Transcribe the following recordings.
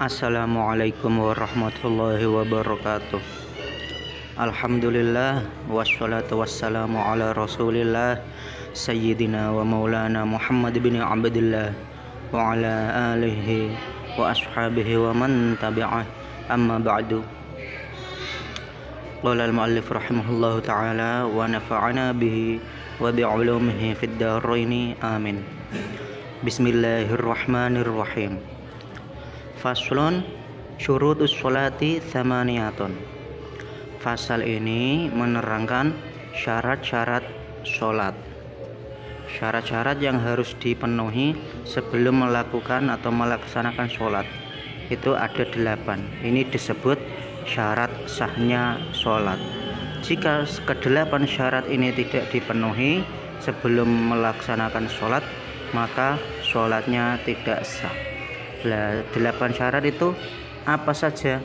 Assalamualaikum warahmatullahi wabarakatuh. Alhamdulillah wassalatu wassalamu ala rasulillah Sayyidina wa maulana Muhammad bin Abdillah wa ala alihi wa ashabihi wa man tabi'ah, amma ba'du. Qala al-muallif rahimahullahu ta'ala wa nafa'ana bihi wa bi'ulumihi fid daraini amin. Bismillahirrahmanirrahim. Faslun syurutus sholati tsamaniyatun. Fasal ini menerangkan syarat-syarat sholat. Syarat-syarat yang harus dipenuhi sebelum melakukan atau melaksanakan sholat itu ada 8. Ini disebut syarat sahnya sholat. Jika ke-8 syarat ini tidak dipenuhi sebelum melaksanakan sholat, maka sholatnya tidak sah. 8 syarat itu apa saja?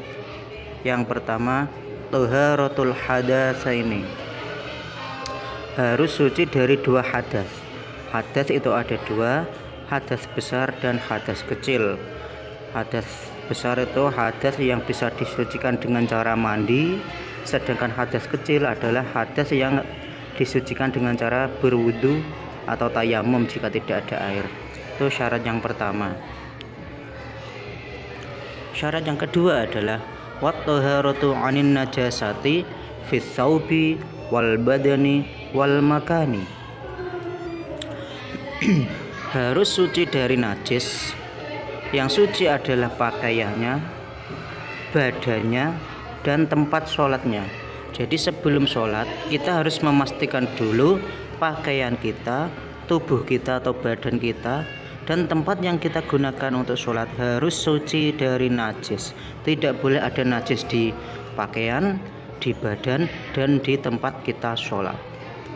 Yang pertama, taharatul hadatsaini. Harus suci dari 2 hadas. Hadas itu ada 2, hadas besar dan hadas kecil. Hadas besar itu hadas yang bisa disucikan dengan cara mandi, sedangkan hadas kecil adalah hadas yang disucikan dengan cara berwudu atau tayamum jika tidak ada air. Itu syarat yang pertama. Syarat yang kedua adalah wat-taharatu 'anin najasati fis tsaubi wal badani wal makani. Harus suci dari najis. Yang suci adalah pakaiannya, badannya, dan tempat sholatnya. Jadi sebelum sholat kita harus memastikan dulu pakaian kita, tubuh kita atau badan kita, dan tempat yang kita gunakan untuk sholat harus suci dari najis. Tidak boleh ada najis di pakaian, di badan, dan di tempat kita sholat.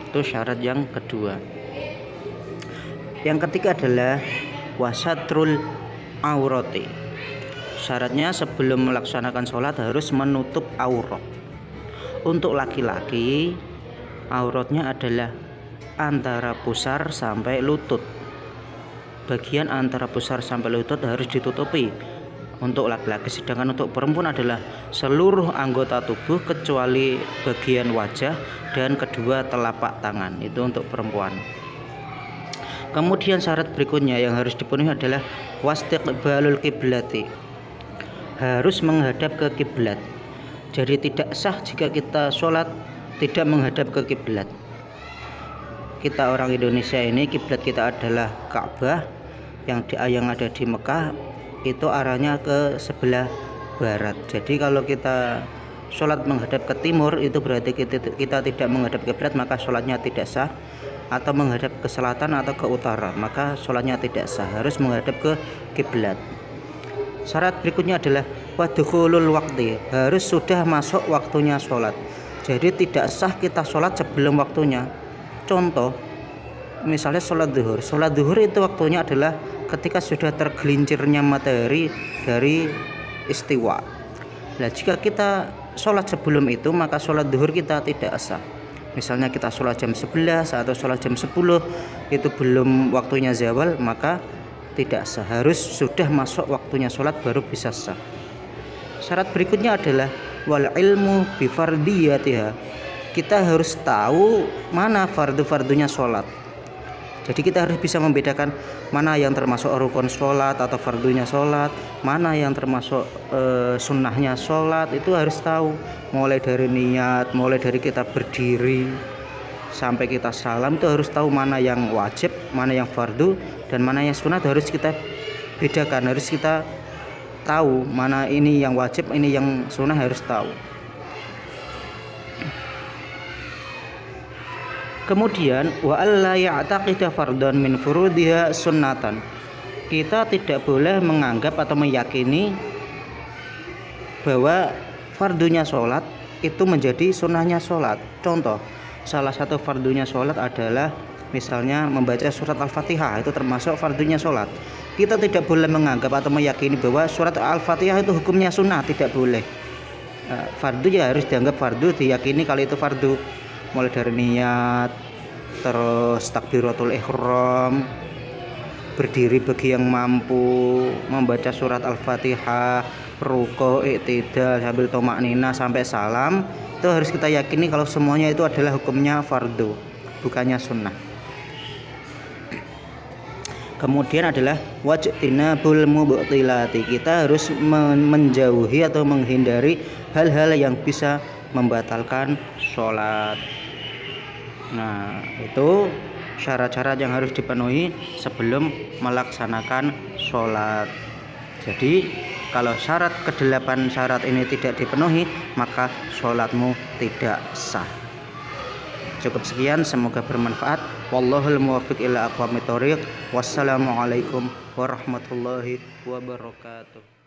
Itu syarat yang kedua. Yang ketiga adalah wasatrul aurati. Syaratnya sebelum melaksanakan sholat harus menutup aurat. Untuk laki-laki, auratnya adalah antara pusar sampai lutut. Bagian antara pusar sampai lutut harus ditutupi untuk laki-laki, sedangkan untuk perempuan adalah seluruh anggota tubuh kecuali bagian wajah dan kedua telapak tangan. Itu untuk perempuan. Kemudian syarat berikutnya yang harus dipenuhi adalah wastiqbalul kiblati. Harus menghadap ke kiblat. Jadi tidak sah jika kita sholat tidak menghadap ke kiblat. Kita orang Indonesia ini kiblat kita adalah Ka'bah yang ada di Mekah, itu arahnya ke sebelah barat. Jadi kalau kita sholat menghadap ke timur itu berarti kita tidak menghadap ke kiblat, maka sholatnya tidak sah. Atau menghadap ke selatan atau ke utara, maka sholatnya tidak sah. Harus menghadap ke kiblat. Syarat berikutnya adalah wadkhulul waqti. Harus sudah masuk waktunya sholat. Jadi tidak sah kita sholat sebelum waktunya. Contoh, misalnya sholat zuhur. Sholat zuhur itu waktunya adalah ketika sudah tergelincirnya matahari dari istiwa. Nah, jika kita sholat sebelum itu, maka sholat zuhur kita tidak sah. Misalnya kita sholat jam 11 atau sholat jam 10, itu belum waktunya zawal, maka tidak sah. Harus sudah masuk waktunya sholat baru bisa sah. Syarat berikutnya adalah wal ilmu bi fardiyatiha. Kita harus tahu mana fardu-fardunya sholat. Jadi kita harus bisa membedakan mana yang termasuk rukun sholat atau fardunya sholat, mana yang termasuk sunnahnya sholat. Itu harus tahu. Mulai dari niat, mulai dari kita berdiri sampai kita salam, itu harus tahu mana yang wajib, mana yang fardu, dan mana yang sunat. Harus kita bedakan, harus kita tahu mana ini yang wajib, ini yang sunnah, harus tahu. Kemudian wa alla ya'taqida fardhan min furudiha sunnatan. Kita tidak boleh menganggap atau meyakini bahwa fardunya sholat itu menjadi sunnahnya sholat. Contoh, salah satu fardunya sholat adalah misalnya membaca surat Al-Fatihah, itu termasuk fardunya sholat. Kita tidak boleh menganggap atau meyakini bahwa surat Al-Fatihah itu hukumnya sunnah, tidak boleh. Fardu ya harus dianggap fardu, diyakini kalau itu fardu. Mulai dari niat, terus takbiratul ihram, berdiri bagi yang mampu, membaca surat Al-Fatihah, ruku', i'tidal sambil tomaknina sampai salam, itu harus kita yakini kalau semuanya itu adalah hukumnya fardu, bukannya sunnah. Kemudian adalah wajtinabul mubtilati, kita harus menjauhi atau menghindari hal-hal yang bisa membatalkan sholat. Nah, itu syarat-syarat yang harus dipenuhi sebelum melaksanakan sholat. Jadi kalau syarat ke-8 syarat ini tidak dipenuhi, maka sholatmu tidak sah. Cukup sekian, semoga bermanfaat. Wallahul muwaffiq ila aqwamit thoriq. Wassalamualaikum warahmatullahi wabarakatuh.